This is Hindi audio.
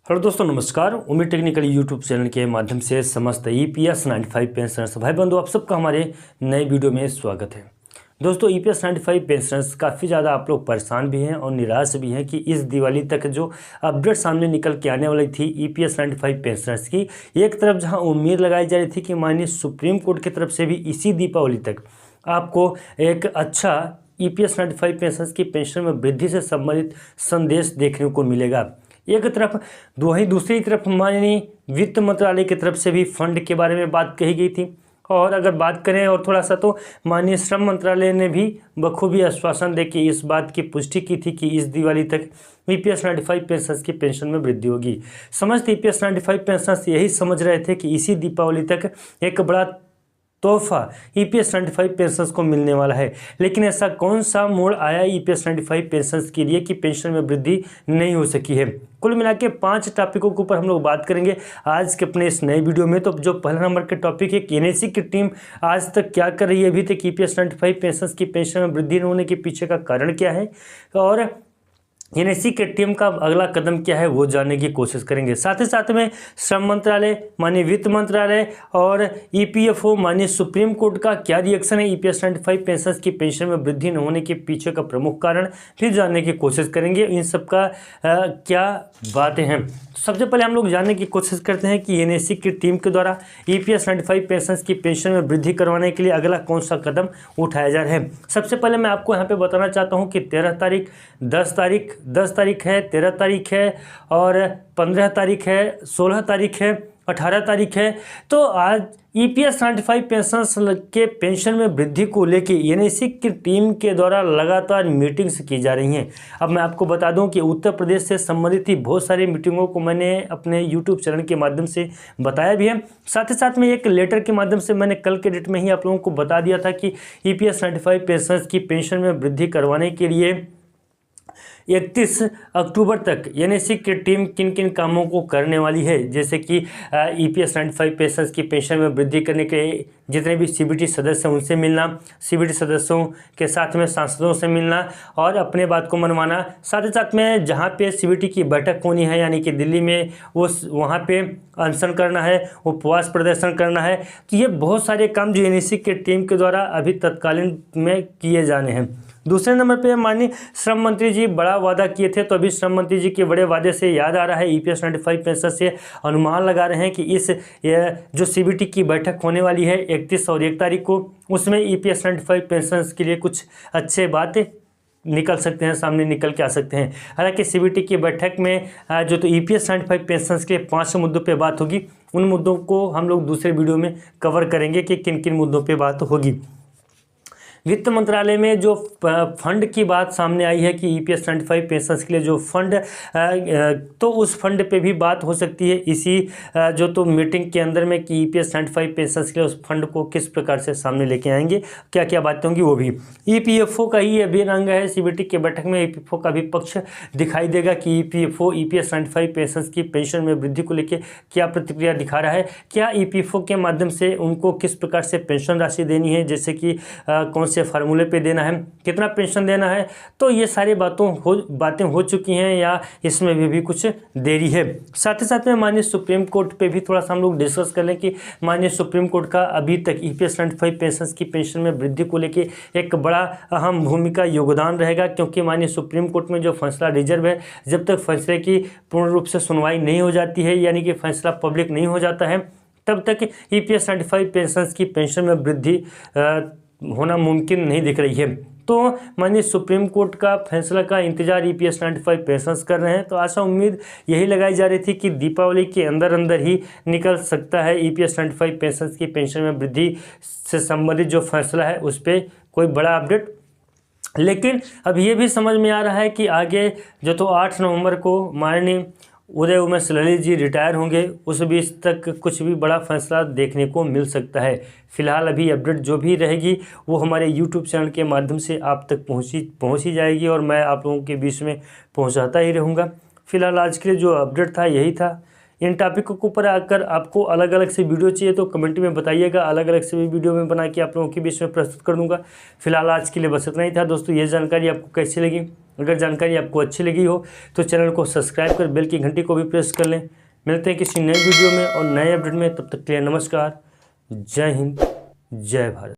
हेलो दोस्तों, नमस्कार। उम्मीद टेक्निकल यूट्यूब चैनल के माध्यम से समस्त EPS 95 पेंशनर्स भाई बंधु आप सबका हमारे नए वीडियो में स्वागत है। दोस्तों, EPS 95 पेंशनर्स काफ़ी ज़्यादा आप लोग परेशान भी हैं और निराश भी हैं कि इस दिवाली तक जो अपडेट सामने निकल के आने वाली थी EPS 95 पेंशनर्स की, एक तरफ जहां उम्मीद लगाई जा रही थी कि माननीय सुप्रीम कोर्ट की तरफ से भी इसी दीपावली तक आपको एक अच्छा EPS 95 पेंशनर्स की पेंशन में वृद्धि से संबंधित संदेश देखने को मिलेगा। एक तरफ वहीं दूसरी तरफ माननीय वित्त मंत्रालय की तरफ से भी फंड के बारे में बात कही गई थी। और अगर बात करें और थोड़ा सा तो माननीय श्रम मंत्रालय ने भी बखूबी आश्वासन देके इस बात की पुष्टि की थी कि इस दिवाली तक EPS 95 पेंशनर्स की पेंशन में वृद्धि होगी। समस्त EPS 95 पेंशनर्स यही समझ रहे थे कि इसी दीपावली तक एक बड़ा तोहफा EPS 95 पेंशनर्स को मिलने वाला है। लेकिन ऐसा कौन सा मोड़ आया EPS 95 पेंशनर्स के लिए कि पेंशन में वृद्धि नहीं हो सकी है। कुल मिला के 5 टॉपिकों के ऊपर हम लोग बात करेंगे आज के अपने इस नए वीडियो में। तो जो पहला नंबर के टॉपिक है कि NSE की टीम आज तक क्या कर रही है, अभी तक EPS 95 पेंशनर्स की पेंशन में वृद्धि न होने के पीछे का कारण क्या है और NSE के टीम का अगला कदम क्या है वो जानने की कोशिश करेंगे। साथ ही साथ में श्रम मंत्रालय, माननीय वित्त मंत्रालय और EPFO माननीय सुप्रीम कोर्ट का क्या रिएक्शन है EPS 95 पेंशनर्स की पेंशन में वृद्धि न होने के पीछे का प्रमुख कारण फिर जानने की कोशिश करेंगे। इन सब का क्या बातें हैं। सबसे पहले हम लोग जानने की कोशिश करते हैं कि NSE की टीम के द्वारा EPS 95 पेंशनर्स की पेंशन में वृद्धि करवाने के लिए अगला कौन सा कदम उठाया जा रहा है। सबसे पहले मैं आपको यहाँ पे बताना चाहता हूँ कि 13 तारीख, 10 तारीख है, 13 तारीख है और 15 तारीख है, 16 तारीख है, 18 तारीख है। तो आज EPS 95 पेंशनर्स के पेंशन में वृद्धि को लेकर NSE की टीम के द्वारा लगातार मीटिंग्स की जा रही हैं। अब मैं आपको बता दूं कि उत्तर प्रदेश से संबंधित ही बहुत सारी मीटिंगों को मैंने अपने YouTube चैनल के माध्यम से बताया भी है। साथ ही साथ में एक लेटर के माध्यम से मैंने कल के डेट में ही आप लोगों को बता दिया था कि EPS 95 पेंशनर्स की पेंशन में वृद्धि करवाने के लिए 31 अक्टूबर तक NSE की टीम किन किन कामों को करने वाली है, जैसे कि EPS 95 पेंशनर्स की पेंशन में वृद्धि करने के जितने भी CBT सदस्य हैं उनसे मिलना, CBT सदस्यों के साथ में सांसदों से मिलना और अपने बात को मनवाना। साथ ही साथ में जहां पे CBT की बैठक होनी है यानी कि दिल्ली में वहां पे अनशन करना है, उपवास प्रदर्शन करना है। तो ये बहुत सारे काम जो NSE की टीम के द्वारा अभी तत्कालीन में किए जाने हैं। दूसरे नंबर पे माननीय श्रम मंत्री जी बड़ा वादा किए थे, तो अभी श्रम मंत्री जी के बड़े वादे से याद आ रहा है EPS 95 पेंशन से अनुमान लगा रहे हैं कि इस जो CBT की बैठक होने वाली है 31 और 1 तारीख को, उसमें EPS 95 पेंशन के लिए कुछ अच्छे बातें निकल सकते हैं, सामने निकल के आ सकते हैं। हालांकि CBT की बैठक में जो तो EPS 95 पेंशन के 5 मुद्दों पे बात होगी, उन मुद्दों को हम लोग दूसरे वीडियो में कवर करेंगे कि किन किन मुद्दों पे बात होगी। वित्त मंत्रालय में जो फंड की बात सामने आई है कि EPS 95 पेंशनर्स के लिए जो फंड तो उस फंड पे भी बात हो सकती है इसी जो तो मीटिंग के अंदर में कि EPS 95 पेंशनर्स के लिए उस फंड को किस प्रकार से सामने लेके आएंगे, क्या क्या बातें होंगी वो भी। EPFO का ही अभिन्न अंग है। CBT के बैठक में EPFO का भी पक्ष दिखाई देगा कि EPFO EPS 95 पेंशनर्स की पेंशन में वृद्धि को लेकर क्या प्रतिक्रिया दिखा रहा है, क्या EPFO के माध्यम से उनको किस प्रकार से पेंशन राशि देनी है, जैसे कि कौन से फार्मूले पे देना है, कितना पेंशन देना है। तो ये सारी बातें हो चुकी हैं या इसमें भी कुछ देरी है। साथ ही साथ में माननीय सुप्रीम कोर्ट पे भी थोड़ा सा हम लोग डिस्कस कर लें कि माननीय सुप्रीम कोर्ट का अभी तक EPS 95 पेंशन की पेंशन में वृद्धि को लेकर एक बड़ा अहम भूमिका योगदान रहेगा, क्योंकि माननीय सुप्रीम कोर्ट में जो फैसला रिजर्व है, जब तक फैसले की पूर्ण रूप से सुनवाई नहीं हो जाती है यानी कि फैसला पब्लिक नहीं हो जाता है, तब तक EPS 95 पेंशन की पेंशन में वृद्धि होना मुमकिन नहीं दिख रही है। तो माननीय सुप्रीम कोर्ट का फैसला का इंतजार EPS 95 पेंशनर्स कर रहे हैं। तो आशा उम्मीद यही लगाई जा रही थी कि दीपावली के अंदर ही निकल सकता है EPS 95 पेंशनर्स की पेंशन में वृद्धि से संबंधित जो फैसला है उस पर कोई बड़ा अपडेट। लेकिन अब ये भी समझ में आ रहा है कि आगे जो तो 8 नवंबर को माननीय उदय उमेश ललित जी रिटायर होंगे, उस बीच तक कुछ भी बड़ा फैसला देखने को मिल सकता है। फिलहाल अभी अपडेट जो भी रहेगी वो हमारे YouTube चैनल के माध्यम से आप तक पहुँची जाएगी और मैं आप लोगों के बीच में पहुँचाता ही रहूँगा। फिलहाल आज के लिए जो अपडेट था यही था। इन टॉपिकों के ऊपर आकर आपको अलग अलग से वीडियो चाहिए तो कमेंट में बताइएगा, अलग अलग से भी वीडियो में बना के आप लोगों के बीच में प्रस्तुत कर दूँगा। फिलहाल आज के लिए बस इतना ही था दोस्तों। ये जानकारी आपको कैसी लगी? अगर जानकारी आपको अच्छी लगी हो तो चैनल को सब्सक्राइब कर बेल की घंटी को भी प्रेस कर लें। मिलते हैं किसी नए वीडियो में और नए अपडेट में, तब तक के लिए नमस्कार, जय हिंद, जय भारत।